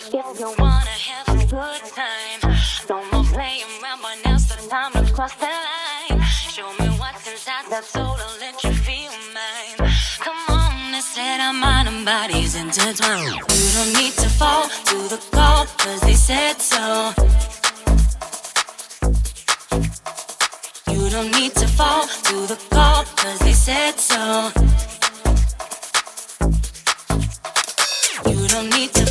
If you wanna have a good time, no more playing around, but now's the time to cross the line. Show me what's inside that soul, I'll let you feel mine. Come on, let's set our mind and bodies intertwined. You don't need to fall to the call, cause they said so. You don't need to fall to the call, cause they said so. You don't need to